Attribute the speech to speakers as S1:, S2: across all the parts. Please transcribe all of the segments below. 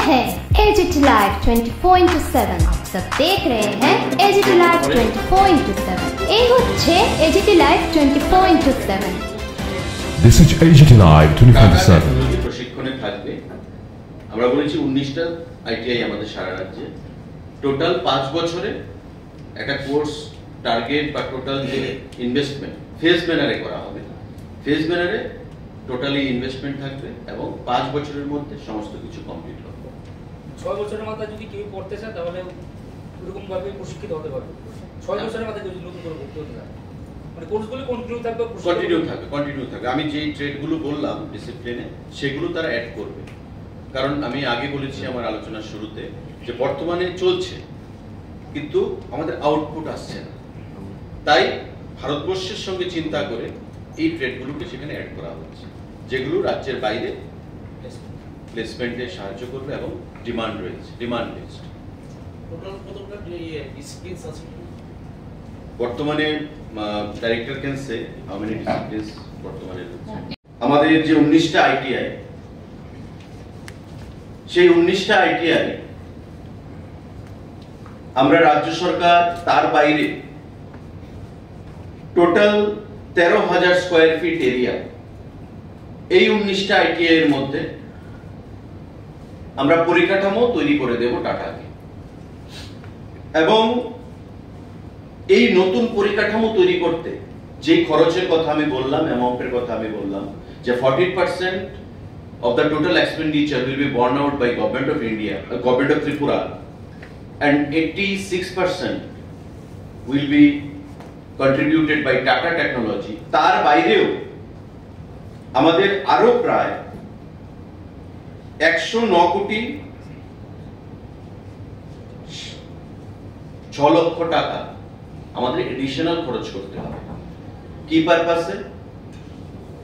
S1: है AGT live 24/7। आप सब देख रहे हैं एजीटी लाइव 24/7। এই হচ্ছে AGT live 24/7।
S2: This is AGT live 24/7।
S3: প্রশিক্ষণে থাকবে। আমরা বলেছি 19টা আইটিআই আমাদের সারা রাজ্যে। টোটাল 5 বছরে একটা কোর্স টার্গেট বা টোটাল যে ইনভেস্টমেন্ট ফেজ ম্যানারে করা হবে। ফেজ ম্যানারে টোটালি ইনভেস্টমেন্ট থাকবে এবং 5 বছরের মধ্যে সমস্ত কিছু কমপ্লিট হবে।
S4: 6 বছরের মাথায় যদি কেউ পড়তে চায় তাহলে এরকম ভাবে প্রশিক্ষিত হতে পারবে। 6 বছরের মাথায় যদি নতুন করে ভর্তি হতে চায় মানে কোর্সগুলো কন্টিনিউ থাকবে। আমি যেই ট্রেডগুলো বললাম ডিসিপ্লিনে সেগুলো তারা অ্যাড করবে। কারণ আমি আগে বলেছি আমার আলোচনার শুরুতে যে বর্তমানে চলছে কিন্তু আমাদের আউটপুট আসছে না। তাই ভারতবর্ষের সঙ্গে চিন্তা করে এই ট্রেডগুলোকে সেখানে অ্যাড করা হচ্ছে, যেগুলো রাজ্যের বাইরে প্লেসমেন্টে সাহায্য করবে এবং ডিমান্ড রয়েছে, ডিমান্ড বেসড। বর্তমানে director can say how many disciplines বর্তমানে রয়েছে। আমাদের যে 19টা আইটিআই, সেই 19টা আইটিআই আমরা রাজ্য সরকার তার বাইরে টোটাল 13,000 স্কয়ার ফিট এরিয়া এই 19টা আইটিআই এর মধ্যে আমরা পরিকাঠামো তৈরি করে দেব টাটাকে। এবং এই নতুন পরিকাঠামো তৈরি করতে যে খরচের কথা আমি বললাম, অ্যামাউন্টের কথা আমি বললাম যে 40% of the total expenditure will be borne out by government of India, government of Tripura, and 86% will be contributed by Tata Technology. তার বাইরেও আমাদের আরো প্রায় 109 কোটি 6 লক্ষ টাকা আমাদের এডিশনাল খরচ করতে হবে। কি পারপাসে?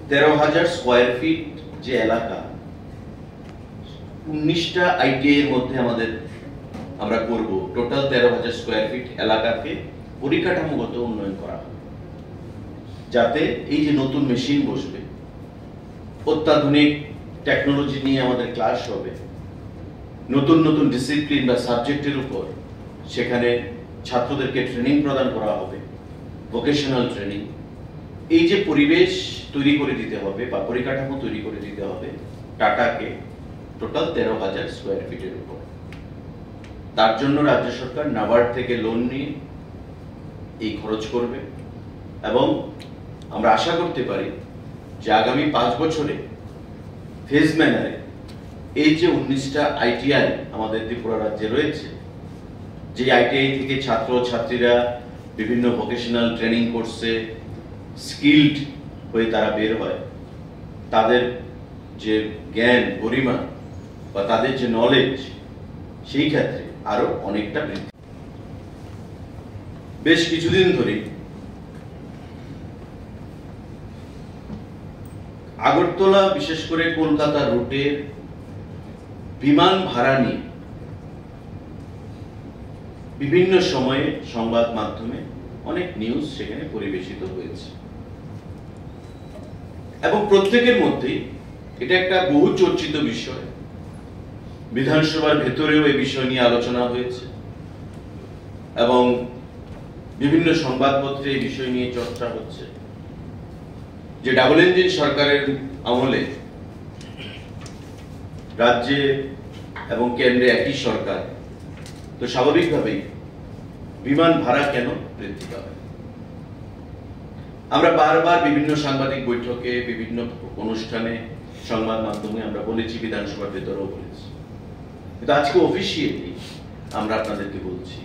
S4: 13,000 স্কয়ার ফিট যে এলাকা 19টা আইটিআই এর মধ্যে আমরা করব, টোটাল 13,000 স্কয়ার ফিট এলাকাকে পরিকাঠামোগত উন্নয়ন করা হবে, যাতে এই যে নতুন মেশিন বসবে, অত্যাধুনিক টেকনোলজি নিয়ে আমাদের ক্লাস হবে, নতুন নতুন ডিসিপ্লিন বা সাবজেক্টের উপর সেখানে ছাত্রদেরকে ট্রেনিং প্রদান করা হবে, ভোকেশনাল ট্রেনিং। এই যে পরিবেশ তৈরি করে দিতে হবে বা পরিকাঠামো তৈরি করে দিতে হবে টাটাকে টোটাল 13,000 স্কয়ার ফিটের উপর। তার জন্য রাজ্য সরকার নাবার্ড থেকে লোন নিয়ে এই খরচ করবে এবং আমরা আশা করতে পারি যে আগামী 5 বছরে ফেজ ম্যানারে এই যে 19টা আইটিআই আমাদের ত্রিপুরা রাজ্যে রয়েছে, যে আইটিআই থেকে ছাত্র ছাত্রীরা বিভিন্ন ভোকেশনাল ট্রেনিং কোর্সে স্কিলড হয়ে তারা বের হয়, তাদের যে জ্ঞান গরিমা বা তাদের যে নলেজ সেই ক্ষেত্রে আরো অনেকটা বৃদ্ধি। বেশ কিছুদিন ধরে আগরতলা বিশেষ করে কলকাতা রুটের বিমান ভাড়া নিয়ে বিভিন্ন সময়ে সংবাদ মাধ্যমে অনেক নিউজ সেখানে পরিবেশিত হয়েছে এবং প্রত্যেকের মধ্যেই এটা একটা বহু চর্চিত বিষয়। বিধানসভার ভেতরেও এই বিষয় নিয়ে আলোচনা হয়েছে এবং বিভিন্ন সংবাদপত্রে এই বিষয় নিয়ে চর্চা হচ্ছে যে ডাবল ইঞ্জিন সরকারের আমলে রাজ্যে এবং কেন্দ্রে একই সরকার, তো স্বাভাবিকভাবেই বিমান ভাড়া কেন বৃদ্ধি পাবে। আমরা বারবার বিভিন্ন সাংবাদিক বৈঠকে, বিভিন্ন অনুষ্ঠানে, সংবাদ মাধ্যমে আমরা বলেছি, বিধানসভার ভেতরেও বলেছি, কিন্তু আজকে অফিসিয়ালি আমরা আপনাদেরকে বলছি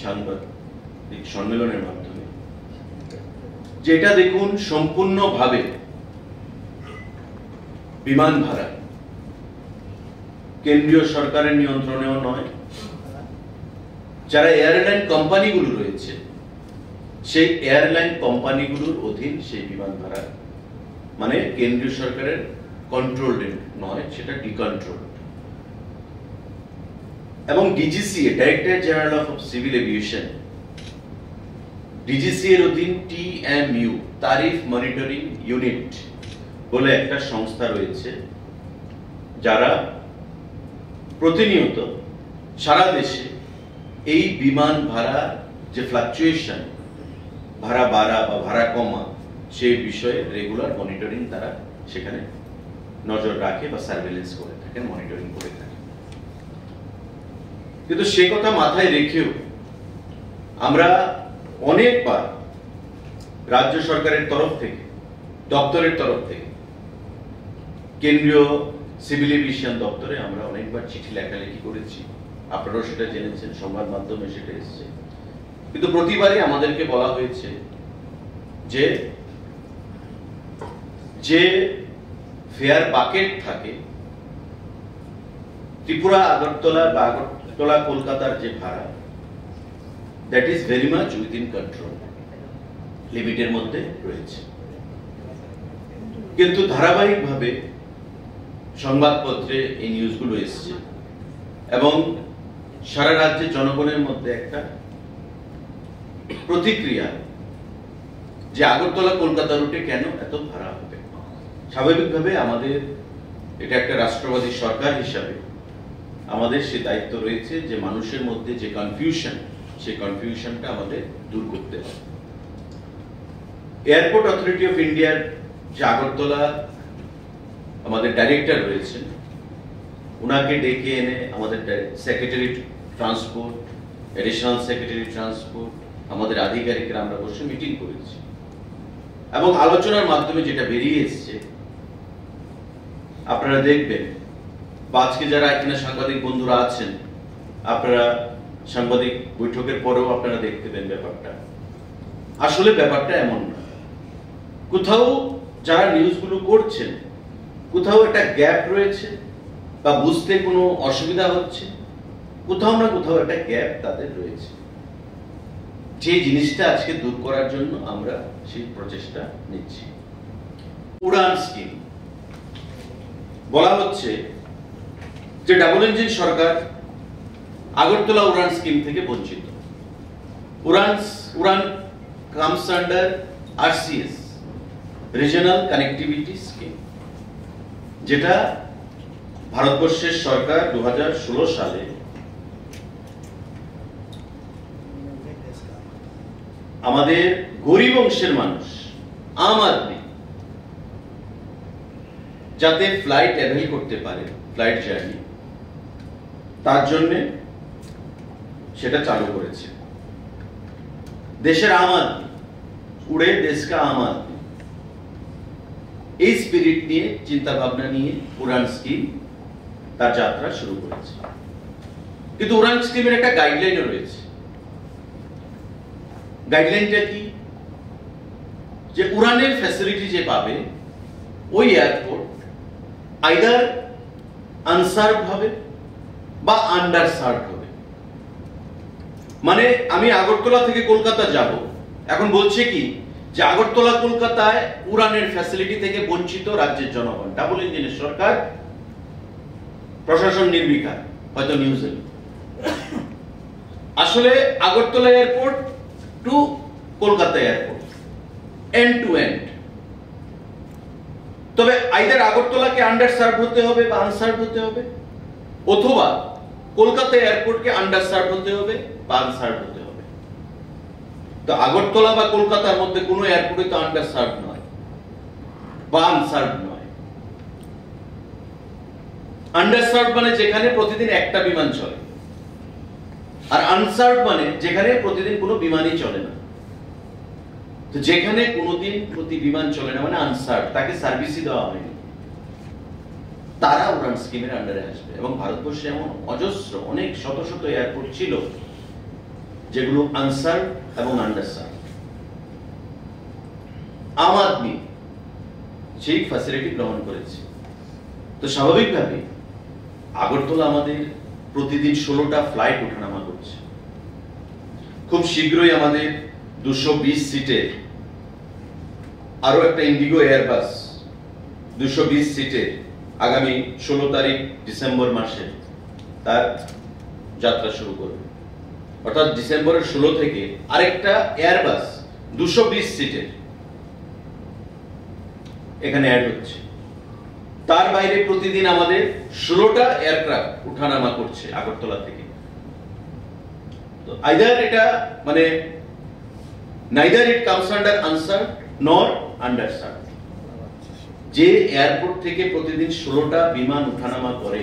S4: সাংবাদিক সম্মেলনের মাধ্যমে যে এটা দেখুন সম্পূর্ণভাবে বিমান ভাড়া কেন্দ্রীয় সরকারের নিয়ন্ত্রণেও নয়, যারা এয়ারলাইন কোম্পানিগুলো রয়েছে সেই এয়ারলাইন কোম্পানিগুলোর অধীন সেই বিমান ভাড়া, মানে কেন্দ্রীয় সরকারের কন্ট্রোলড নয়, সেটা ডিকন্ট্রোলড। এবং DGCA, director general of civil aviation, DGC এর অধীন টিএমইউ, তারিফ মনিটরিং ইউনিট বলে একটা সংস্থা রয়েছে, যারা
S3: প্রতিনিয়ত সারা দেশে এই বিমান ভাড়া যে ফ্লাকচুয়েশন, ভাড়া বাড়া বা ভাড়া কমা, সেই বিষয়ে রেগুলার মনিটরিং তারা সেখানে নজর রাখে বা সার্ভেলেন্স করে থাকেন, মনিটরিং করে থাকেন। কিন্তু সে কথা মাথায় রেখেও আমরা অনেকবার রাজ্য সরকারের তরফ থেকে, দপ্তরের তরফ থেকে, কেন্দ্রীয় সিভিল এভিয়েশন দপ্তরে আমরা অনেকবার চিঠি লেখালেখি করেছি, আপনারাও সেটা জেনেছেন, সংবাদ মাধ্যমে সেটা এসেছে। কিন্তু প্রতিবারই আমাদেরকে বলা হয়েছে যে যে ফেয়ার বাকেট থাকে, ত্রিপুরা আগরতলা বা আগরতলা কলকাতার যে ভাড়া, that is very much within control, লিমিটের মধ্যে রয়েছে। কিন্তু ধারাবাহিকভাবে সংবাদপত্রে এই নিউজগুলো এসছে এবং সারা রাজ্যের জনগণের মধ্যে একটা প্রতিক্রিয়া যে আগরতলা কলকাতা রুটে কেন এত ভাড়া হবে। স্বাভাবিকভাবে আমাদের এটা একটা রাষ্ট্রবাদী সরকার হিসাবে আমাদের সে দায়িত্ব রয়েছে যে মানুষের মধ্যে যে কনফিউশন, সেই কনফিউশনটা আমাদের দূর করতে হবে। এয়ারপোর্ট অথরিটি অফ ইন্ডিয়ার যে আগরতলা আমাদের ডাইরেক্টর রয়েছেন, ওনাকে ডেকে এনে আমাদের secretary transport, additional secretary transport, আমাদের আধিকারিকরা আমরা বসে মিটিং করেছি এবং আলোচনার মাধ্যমে যেটা বেরিয়ে এসছে আপনারা দেখবেন, বা আজকে যারা এখানে সাংবাদিক বন্ধুরা আছেন, আপনারা সাংবাদিক বৈঠকের পরেও আপনারা দেখতে পেন ব্যাপারটা। আসলে ব্যাপারটা এমন না, কোথাও যারা নিউজগুলো করছেন কোথাও একটা গ্যাপ রয়েছে বা বুঝতে কোনো অসুবিধা হচ্ছে, কোথাও না কোথাও একটা গ্যাপ তাদের রয়েছে। যে জিনিসটা আজকে দূর করার জন্য আমরা সেই প্রচেষ্টা নিচ্ছি। উড়ান স্কিম বলা হচ্ছে যে ডাবল ইঞ্জিন সরকার আগরতলা উড়ান স্কিম থেকে বঞ্চিত। Udan comes under RCS, regional connectivity scheme, যেটা ভারতবর্ষের সরকার 2016 সালে আমাদের গরিব অংশের মানুষ, আম আদমি যাতে ফ্লাইট অ্যাভেল করতে পারে, ফ্লাইট জার্নি, তার জন্য সেটা চালু করেছে। দেশের আম আদমি উড়ে দেশ কা আম আদমি, এই স্পিরিট নিয়ে, চিন্তা ভাবনা নিয়ে উড়ান স্কিম তার যাত্রা শুরু করেছে। কিন্তু উড়ান স্কিমের একটা গাইডলাইনও রয়েছে। গাইডলাইনটা কি? যে উড়ানের ফ্যাসিলিটি যে পাবে ওই এয়ারপোর্ট আইদার আনসার্ভ হবে বা আন্ডার সার্ভ হবে। মানে আমি আগরতলা থেকে কলকাতা যাব, এখন বলছে কি যে আগরতলা কলকাতায় উড়ানের ফ্যাসিলিটি থেকে বঞ্চিত রাজ্যের জনগণ। ডাবল ইঞ্জিনের সরকার, প্রশাসন নির্বিকার, হয়তো নিউজে। আসলে Agartala airport to Kolkata airport, end to end. তবে আইদার আগরতলাকে আন্ডার সার্ভ হতে হবে বা আনসার্ভ হতে হবে, অথবা কলকাতা এয়ারপোর্টকে আন্ডার সার্ভ হতে হবে বা আনসার্ভ হতে হবে। তো আগরতলা বা কলকাতার মধ্যে কোনো এয়ারপোর্টে তো আন্ডার সার্ভ নয় বা আনসার্ভ নয়। আন্ডার সার্ভ মানে যেখানে প্রতিদিন একটা বিমান চলে, আর আনসার্ভ মানে যেখানে প্রতিদিন কোনো বিমানই চলে না। তো যেখানে কোনোদিন প্রতি বিমান চলে না মানে আনসার্ভ, তাকে সার্ভিসই দেওয়া হয়নি, তারা উড়ান স্কিমের আন্ডারে আসবে। এবং ভারতবর্ষে এমন অজস্র অনেক শত শত এয়ারপোর্ট ছিল যেগুলো আনসার্ভ এবং আন্ডারসার্ভ। আম আদমি সেই ফ্যাসিলিটি গ্রহণ করেছে। তো স্বাভাবিকভাবে আগরতলা আমাদের প্রতিদিন 16টা ফ্লাইট ওঠানামা করছে। খুব শীঘ্রই আমাদের 220 সিটের আরো একটা ইন্ডিগো এয়ারবাস 220 সিটের আগামী 16 তারিখ ডিসেম্বর মাসে তার যাত্রা শুরু করবে। অর্থাৎ ডিসেম্বরের 16 থেকে আরেকটা এয়ারবাস 220 সিটের এখানে অ্যাড হচ্ছে। তার বাইরে প্রতিদিন আমাদের 16টা এয়ারক্রাফট উঠানামা করছে আগরতলা থেকে। তো আইদার এটা মানে neither it comes under unserved nor underserved। যে এয়ারপোর্ট থেকে প্রতিদিন 16টা বিমান উঠানামা করে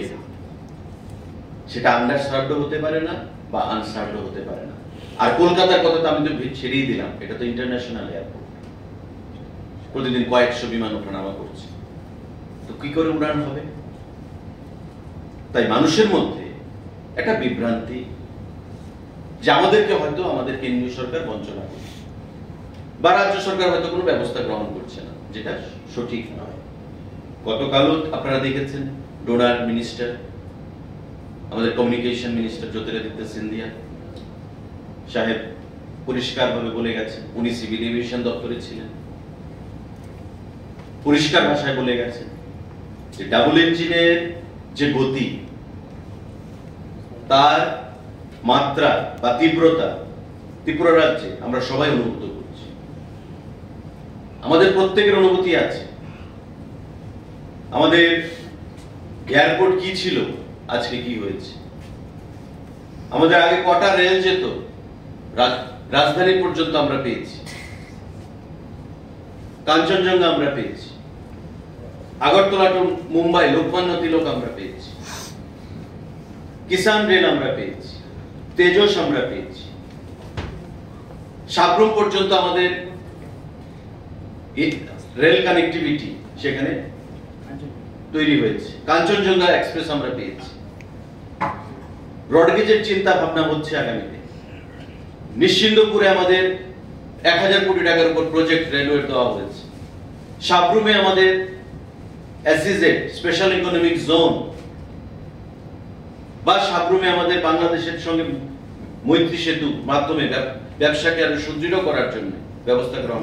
S3: সেটা আন্ডারসার্ভড হতে পারে না বা আনসার্ভড হতে পারে না। আর কলকাতার কথা তো আমি তো ছেড়েই দিলাম, এটা তো ইন্টারন্যাশনাল এয়ারপোর্ট, প্রতিদিন কয়েকশো বিমান ওঠানামা করছে, তো কি করে উড়ান হবে? তাই মানুষের মধ্যে একটা বিভ্রান্তি যে আমাদেরকে হয়তো আমাদের কেন্দ্রীয় সরকার বঞ্চনা করছে বা রাজ্য সরকার হয়তো কোনো ব্যবস্থা গ্রহণ করছে না, যেটা সঠিক নয়। গতকালও আপনারা দেখেছেন ডোনার মিনিস্টার, আমাদের কমিউনিকেশন মিনিস্টার জ্যোতিরাদিত্য সিন্ধিয়া সাহেব পরিষ্কারভাবে বলে গেছেন, উনি সিভিল এভিয়েশন দপ্তরে ছিলেন, পরিষ্কার ভাষায় বলে গেছেন যে ডাবল ইঞ্জিনের যে গতি, তার মাত্রা বা তীব্রতা ত্রিপুরা রাজ্যে আমরা সবাই অনুভূত করছি, আমাদের প্রত্যেকের অনুভূতি আছে। আমাদের এয়ারপোর্ট কি ছিল, আজকে কি হয়েছে? আমাদের আগে কটা রেল যেত, রাজধানী পর্যন্ত আমরা পেয়েছি, কাঞ্চনজঙ্ঘা আমরা পেয়েছি, আগরতলা টু মুম্বাই লোকমান্য তিলক আমরা পেয়েছি, কিষান রেল আমরা পেয়েছি, তেজস আমরা পেয়েছি, সাবরুম পর্যন্ত আমাদের রেল কানেক্টিভিটি সেখানে তৈরি হয়েছে, কাঞ্চনজঙ্ঘা এক্সপ্রেস আমরা পেয়েছি, ব্রডগেজের চিন্তা ভাবনা হচ্ছে আগামীতে, নিশ্চিন্দপুরে আমাদের 1000 কোটি টাকার উপর প্রজেক্ট রেলওয়ে দেওয়া হয়েছে, সাবরুমে আমাদের এসইজেড স্পেশাল ইকোনমিক জোন বা সাবরুমে আমাদের বাংলাদেশের সঙ্গে মৈত্রী সেতু মাধ্যমে ব্যবসাকে আরো সুদৃঢ় করার জন্য ব্যবস্থা গ্রহণ